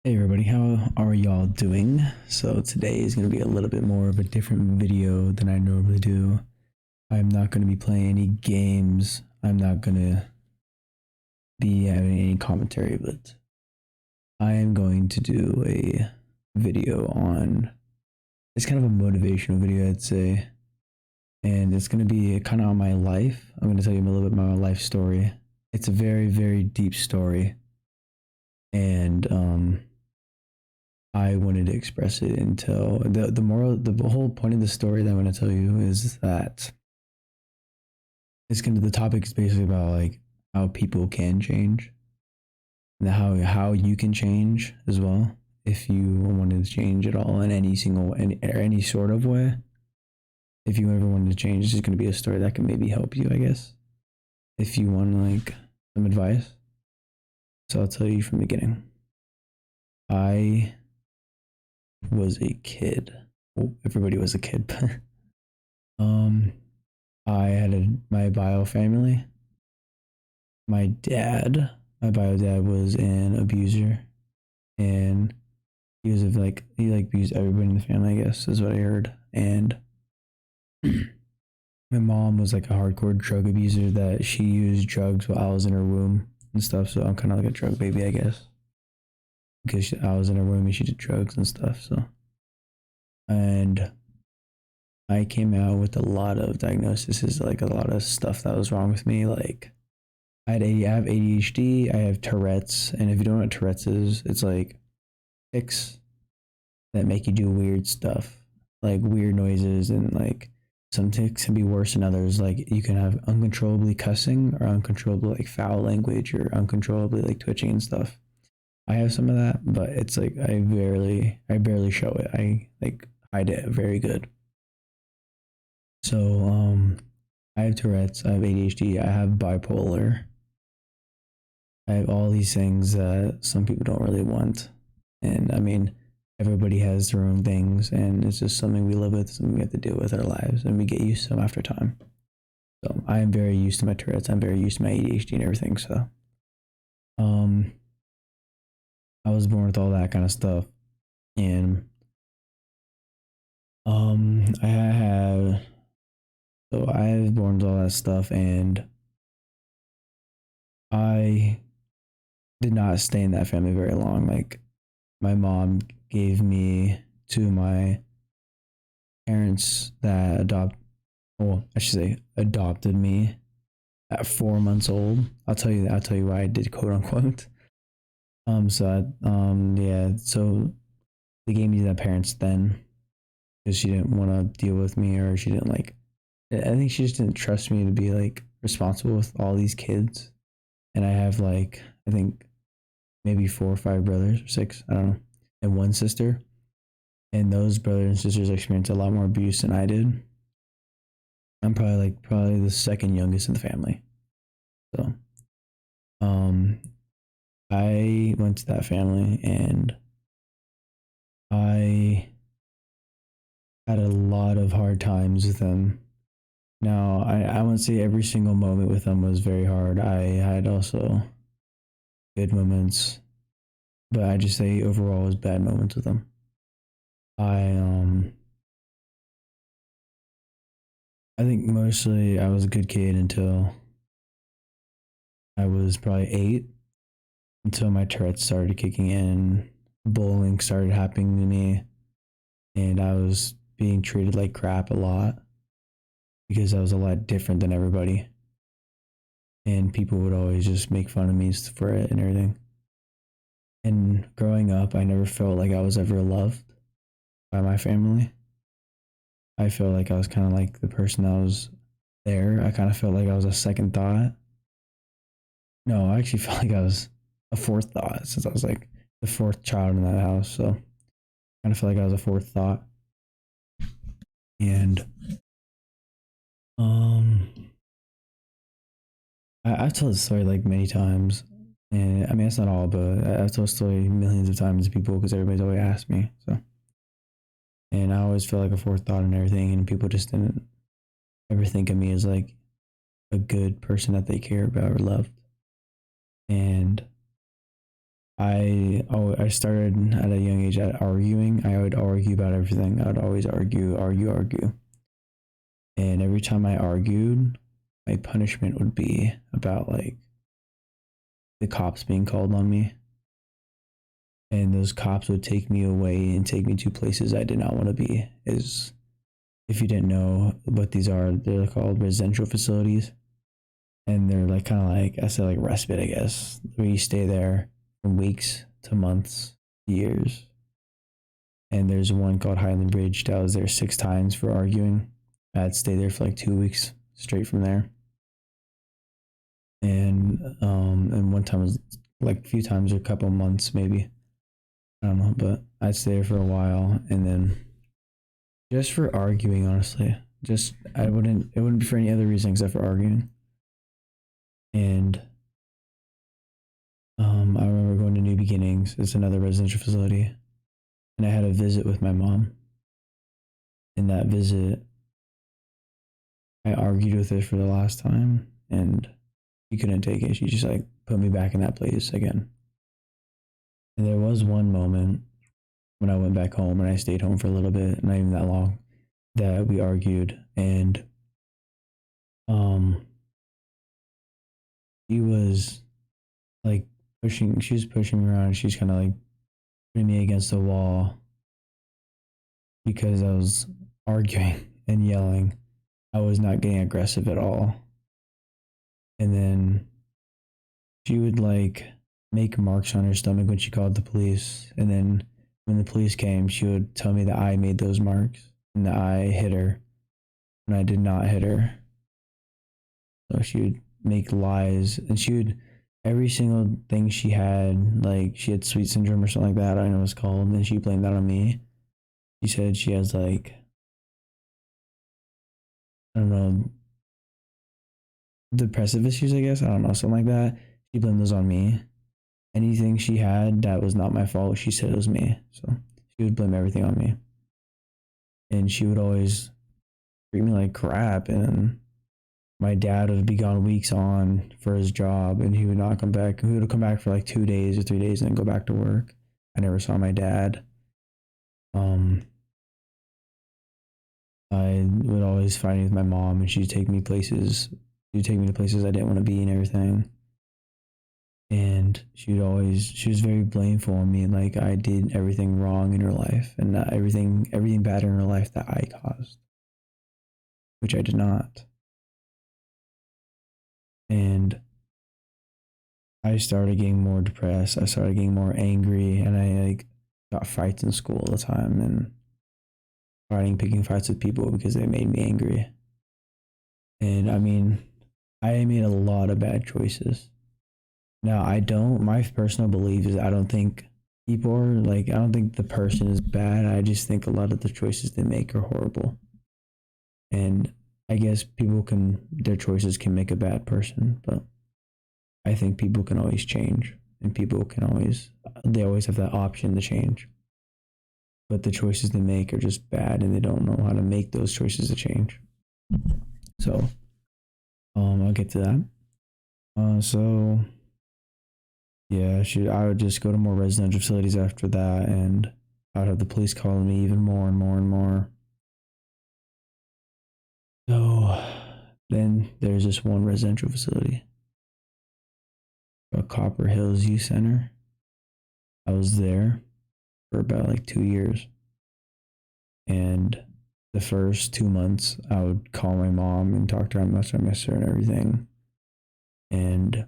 Hey everybody, how are y'all doing? So today is going to be a little bit more of a different video than I normally do. I'm not going to be playing any games. I'm not going to be having any commentary, but I am going to do a video on, it's kind of a motivational video, I'd say. And it's going to be kind of on my life. I'm going to tell you a little bit about my life story. It's a very, very deep story. And, I wanted to express it until the whole point of the story that I'm going to tell you is that the topic is basically about like how people can change and how you can change as well if you wanted to change at all in any sort of way. If you ever wanted to change, this is going to be a story that can maybe help you, I guess, if you want like some advice. So I'll tell you from the beginning. I was a kid. Well, everybody was a kid, but um I had my bio family. My dad, my bio dad was an abuser, and he abused everybody in the family. I guess is what I heard. And my mom was like a hardcore drug abuser that she used drugs while I was in her womb and stuff. So I'm kind of like a drug baby, I guess, because I was in her womb and she did drugs and stuff. So and I came out with a lot of diagnoses, like a lot of stuff that was wrong with me, like I have ADHD, I have Tourette's, and if you don't know what Tourette's is, it's like tics that make you do weird stuff, like weird noises, and like some tics can be worse than others. Like you can have uncontrollably cussing or uncontrollably like foul language or uncontrollably like twitching and stuff. I have some of that, but it's like I barely show it. I like hide it very good. So I have Tourette's, I have ADHD, I have bipolar. I have all these things that some people don't really want. And I mean, everybody has their own things, and it's just something we live with, something we have to deal with our lives, and we get used to them after time. So I am very used to my Tourette's. I'm very used to my ADHD and everything. So, um, I was born with all that kind of stuff, and I have I was born with all that stuff, and I did not stay in that family very long. Like my mom gave me to my parents that I should say adopted me at 4 months old. I'll tell you why I did quote unquote. Yeah, so they gave me to that parents then because she didn't want to deal with me, or she didn't like, I think she just didn't trust me to be like responsible with all these kids. And I have like, I think maybe four or five brothers or six, I don't know, and one sister. And those brothers and sisters experienced a lot more abuse than I did. I'm probably the second youngest in the family. So, um, I went to that family and I had a lot of hard times with them. Now, I wouldn't say every single moment with them was very hard. I had also good moments, but I just say overall it was bad moments with them. I um I think mostly I was a good kid until I was probably 8, until my Tourette's started kicking in, bullying started happening to me, and I was being treated like crap a lot because I was a lot different than everybody. And people would always just make fun of me for it and everything. And growing up, I never felt like I was ever loved by my family. I felt like I was kind of like the person that was there. I kind of felt like I was a second thought. No, I actually felt like I was a fourth thought since I was like the fourth child in that house. So I kind of felt like I was a fourth thought. And um, I've told this story like many times. And I mean, it's not all, but I've told the story millions of times to people because everybody's always asked me. So, and I always feel like a fourth thought and everything, and people just didn't ever think of me as like a good person that they care about or loved. And I started at a young age at arguing. I would argue about everything. I would always argue. And every time I argued, my punishment would be about like the cops being called on me. And those cops would take me away and take me to places I did not want to be. Is if you didn't know what these are, they're called residential facilities. And they're like kind of like I said, like respite, I guess, where you stay there from weeks to months, years. And there's one called Highland Ridge that I was there 6 times for arguing. I'd stay there for like 2 weeks straight from there. And one time was like a few times or a couple months maybe. I don't know, but I'd stay there for a while and then just for arguing, honestly. Just it wouldn't be for any other reason except for arguing. And I remember going to New Beginnings. It's another residential facility. And I had a visit with my mom. In that visit, I argued with her for the last time and she couldn't take it. She just like put me back in that place again. And there was one moment when I went back home and I stayed home for a little bit, not even that long, that we argued and she was like she was pushing me around. She's kind of like putting me against the wall because I was arguing and yelling. I was not getting aggressive at all. And then she would like make marks on her stomach when she called the police. And then when the police came, she would tell me that I made those marks and that I hit her when I did not hit her. So she would make lies and she would every single thing she had, like she had sweet syndrome or something like that, I don't know what it's called, and then she blamed that on me. She said she has like I don't know depressive issues, I guess. I don't know, something like that. She blamed those on me. Anything she had that was not my fault, she said it was me. So she would blame everything on me. And she would always treat me like crap. And my dad would be gone weeks on for his job and he would not come back. He would come back for like 2 days or 3 days and then go back to work. I never saw my dad. I would always fight with my mom and she'd take me places. She'd take me to places I didn't want to be and everything. And she was very blameful on me, like I did everything wrong in her life and not everything bad in her life that I caused, which I did not. And I started getting more depressed. I started getting more angry, and I like got fights in school all the time and picking fights with people because they made me angry. And I mean, I made a lot of bad choices. Now, my personal belief is I don't think people are like, I don't think the person is bad. I just think a lot of the choices they make are horrible. And I guess their choices can make a bad person, but I think people can always change and they always have that option to change. But the choices they make are just bad and they don't know how to make those choices to change. So, I'll get to that. So yeah, I would just go to more residential facilities after that and I would have the police calling me even more and more and more. So then there's this one residential facility, Copper Hills Youth Center. I was there for about like 2 years. And the first 2 months, I would call my mom and talk to her how much I miss her and everything. And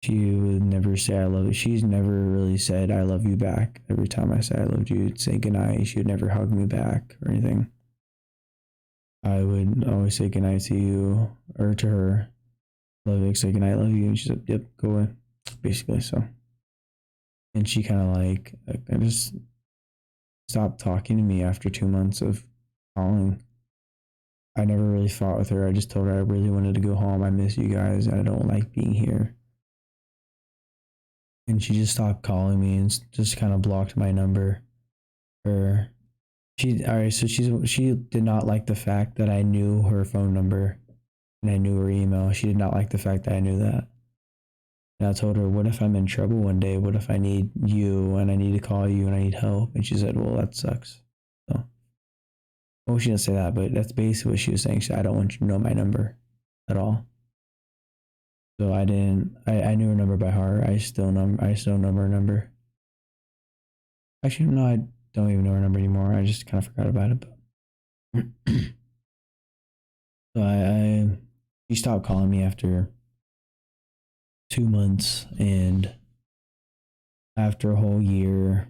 she would never say I love you. She's never really said I love you back. Every time I say I loved you, say goodnight. She would never hug me back or anything. I would always say goodnight to you or to her. Love you, say goodnight, love you. And she said, yep, go away. Basically, so. And she kind of like, I just stopped talking to me after 2 months of calling. I never really fought with her. I just told her I really wanted to go home. I miss you guys. I don't like being here. And she just stopped calling me and just kind of blocked my number. She did not like the fact that I knew her phone number and I knew her email. She did not like the fact that I knew that. And I told her, what if I'm in trouble one day? What if I need you and I need to call you and I need help? And she said, well, that sucks. So, well, she didn't say that, but that's basically what she was saying. She said, I don't want you to know my number at all. So I didn't, I knew her number by heart. I still know her number. Actually, no, I don't even know her number anymore. I just kind of forgot about it. But so she stopped calling me after 2 months, and after a whole year,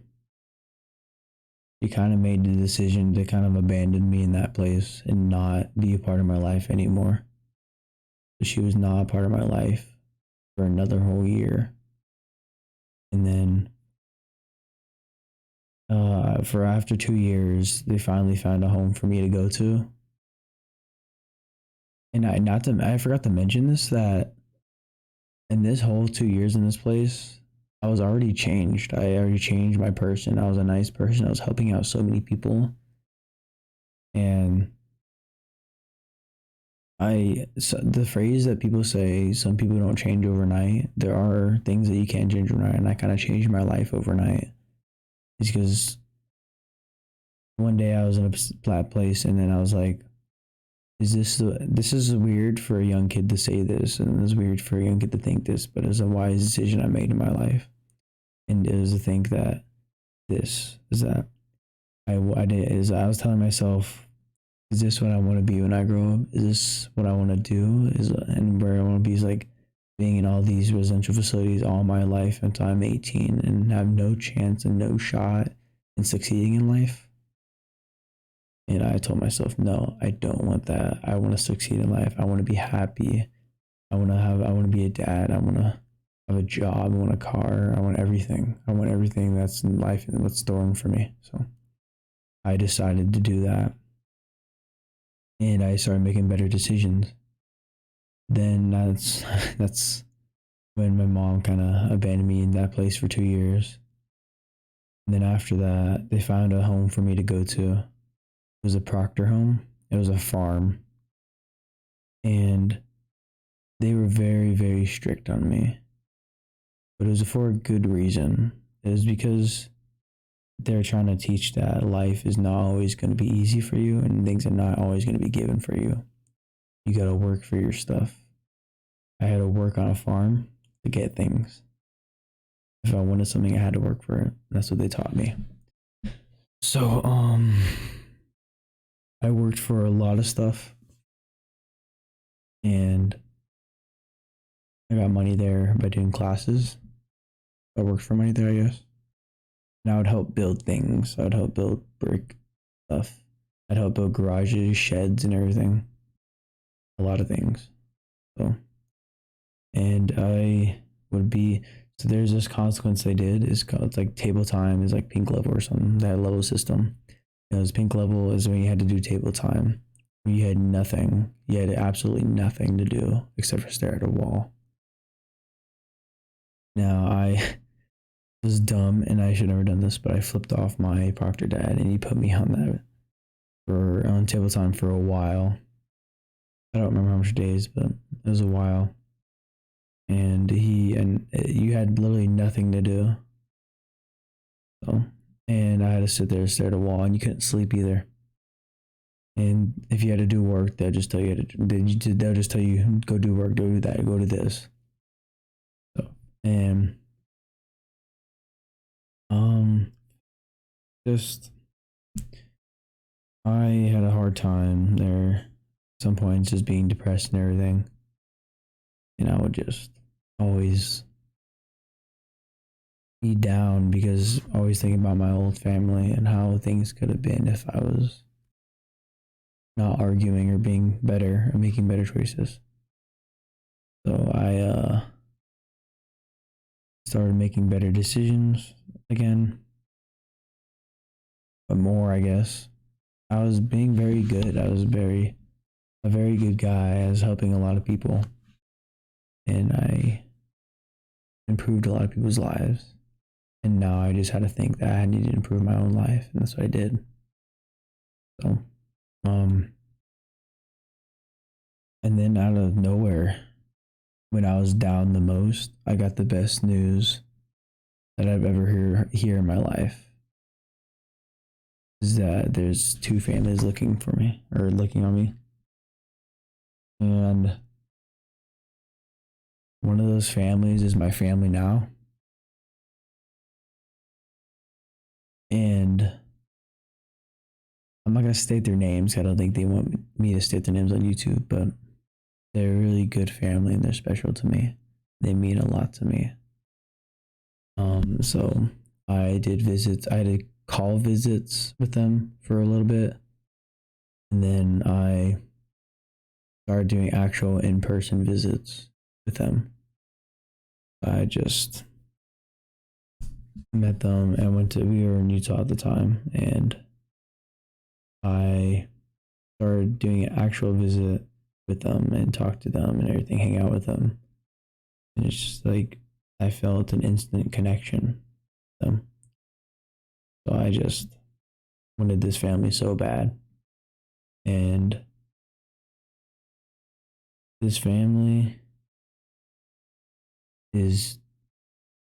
she kind of made the decision to kind of abandon me in that place and not be a part of my life anymore. She was not a part of my life for another whole year. And then for after 2 years, they finally found a home for me to go to. And I forgot to mention this, that in this whole 2 years in this place, I was already changed. I already changed my person. I was a nice person. I was helping out so many people. And the phrase that people say, some people don't change overnight. There are things that you can't change overnight, and I kind of changed my life overnight. It's because one day I was in a flat place, and then I was like, this is weird for a young kid to say this, and it's weird for a young kid to think this, but it's a wise decision I made in my life. And it was to think that this is that I did is I was telling myself, is this what I want to be when I grow up? Is this what I want to do? And where I want to be is like being in all these residential facilities all my life until I'm 18 and have no chance and no shot in succeeding in life. And I told myself, no, I don't want that. I want to succeed in life. I want to be happy. I want to be a dad. I want to have a job. I want a car. I want everything. I want everything that's in life and what's stored for me. So I decided to do that. And I started making better decisions. Then that's when my mom kind of abandoned me in that place for 2 years. And then after that, they found a home for me to go to. It was a Proctor home. It was a farm. And they were very, very strict on me. But it was for a good reason. It was because they're trying to teach that life is not always going to be easy for you and things are not always going to be given for you. You got to work for your stuff. I had to work on a farm to get things. If I wanted something, I had to work for it. That's what they taught me. So, I worked for a lot of stuff and I got money there by doing classes. I worked for money there, I guess. And I would help build things. I would help build brick stuff. I'd help build garages, sheds, and everything. A lot of things. So, and I would be, so there's this consequence they did. It's like table time is like pink level or something. That level system. It was pink level is when you had to do table time. You had nothing. You had absolutely nothing to do except for stare at a wall. Now I was dumb and I should have never done this, but I flipped off my proctor dad and he put me on that on table time for a while. I don't remember how much days, but it was a while. And you had literally nothing to do. So, and I had to sit there and stare at a wall, and you couldn't sleep either. And if you had to do work, they'll just tell you they'll just tell you go do work, go do that, go to this. So, and just I had a hard time there. At some points, just being depressed and everything. And I would just always be down because always thinking about my old family and how things could have been if I was not arguing or being better or making better choices. So I started making better decisions again, but more, I guess. I was being very good. I was a very good guy. I was helping a lot of people, and I improved a lot of people's lives. And now I just had to think that I needed to improve my own life, and that's what I did. So, and then out of nowhere, when I was down the most, I got the best news that I've ever hear in my life. Is that there's two families looking for me or looking on me, and one of those families is my family now, and I'm not gonna state their names. I don't think they want me to state their names on YouTube, but they're a really good family and they're special to me. They mean a lot to me. So I did visits. I did call visits with them for a little bit, and then I started doing actual in-person visits with them. I just met them and we were in Utah at the time, and I started doing an actual visit with them and talk to them and everything, hang out with them. And it's just like I felt an instant connection with them. So I just wanted this family so bad. And this family is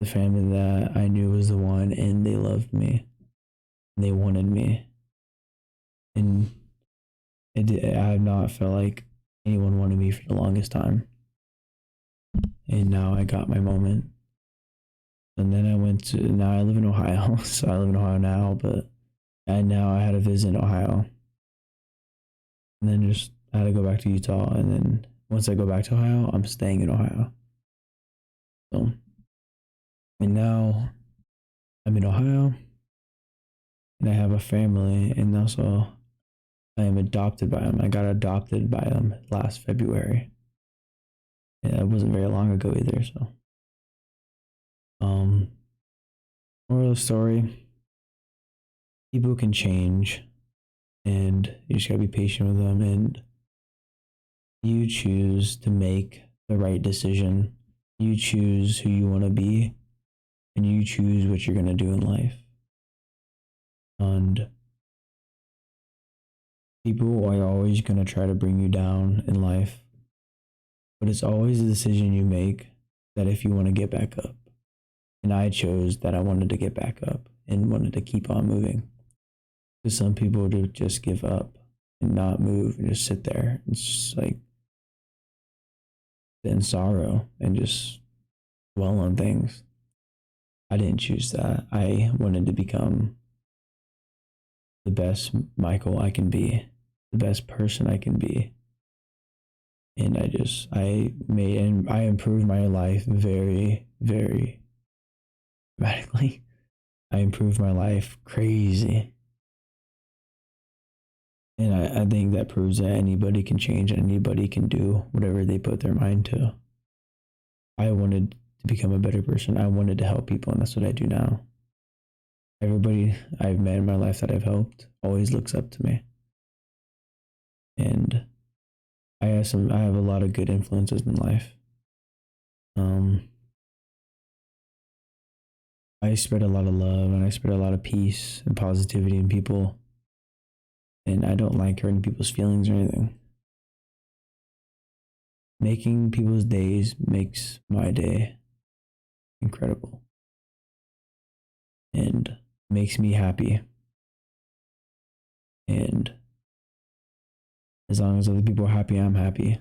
the family that I knew was the one, and they loved me and they wanted me. And I have not felt like anyone wanted me for the longest time. And now I got my moment. And then now I live in Ohio. So I live in Ohio now, but now I had a visit in Ohio. And then just I had to go back to Utah. And then once I go back to Ohio, I'm staying in Ohio. So, and now I'm in Ohio and I have a family, and also I am adopted by them. I got adopted by them last February. And that wasn't very long ago either. So, um, moral of the story, people can change and you just gotta be patient with them, and you choose to make the right decision. You choose who you want to be, and you choose what you're going to do in life. And people are always going to try to bring you down in life, but it's always a decision you make that if you want to get back up. And I chose that I wanted to get back up and wanted to keep on moving. Because some people do just give up and not move and just sit there. It's just like in sorrow and just dwell on things. I didn't choose that. I wanted to become the best Michael I can be, the best person I can be. And I improved my life very, very dramatically. I improved my life crazy. And I think that proves that anybody can change and anybody can do whatever they put their mind to. I wanted to become a better person. I wanted to help people, and that's what I do now. Everybody I've met in my life that I've helped always looks up to me. And I have a lot of good influences in life. I spread a lot of love and I spread a lot of peace and positivity in people. And I don't like hurting people's feelings or anything. Making people's days makes my day incredible and makes me happy. And as long as other people are happy, I'm happy.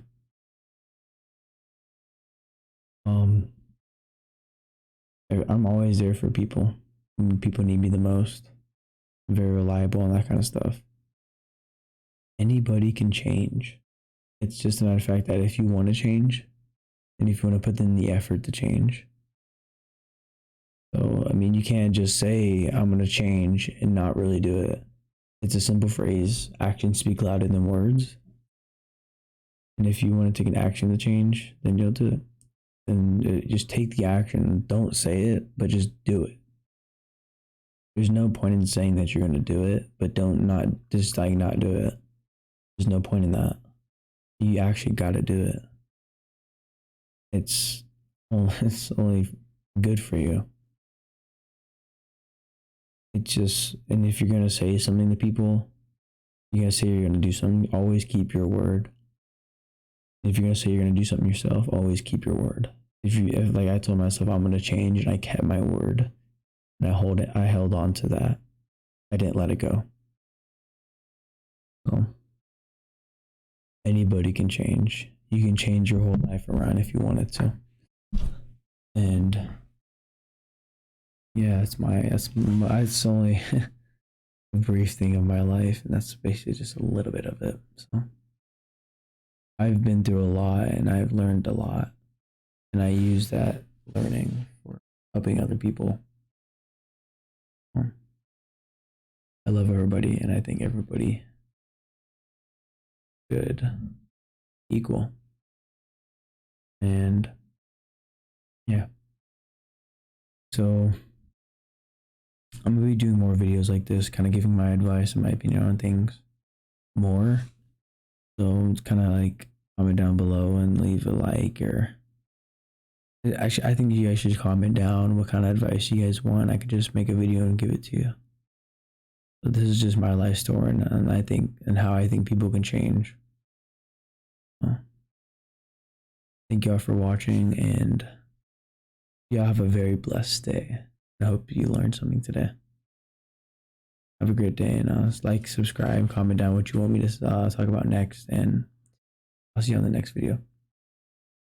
Um, I'm always there for people when people need me the most. I'm very reliable and that kind of stuff. Anybody can change. It's just a matter of fact that if you want to change and if you want to put in the effort to change. So, I mean, you can't just say, I'm going to change and not really do it. It's a simple phrase, actions speak louder than words. And if you want to take an action to change, then you'll do it. And just take the action. Don't say it, but just do it. There's no point in saying that you're going to do it, but don't not just like not do it. There's no point in that. You actually got to do it. It's only good for you. It's just, and if you're going to say something to people, you're going to say you're going to do something, always keep your word. If you're gonna say you're gonna do something yourself, always keep your word. If like I told myself I'm gonna change and I kept my word and I held on to that. I didn't let it go. So anybody can change. You can change your whole life around if you wanted to. And yeah, it's only a brief thing of my life, and that's basically just a little bit of it. So I've been through a lot and I've learned a lot, and I use that learning for helping other people. I love everybody, and I think everybody good, equal, and yeah. So I'm gonna be doing more videos like this, kind of giving my advice and my opinion on things more. So it's kind of like comment down below and leave a like, or actually, I think you guys should comment down what kind of advice you guys want. I could just make a video and give it to you. But this is just my life story, and I think and how I think people can change. So, thank y'all for watching, and y'all have a very blessed day. I hope you learned something today. Have a great day, and like, subscribe, comment down what you want me to talk about next, and I'll see you on the next video.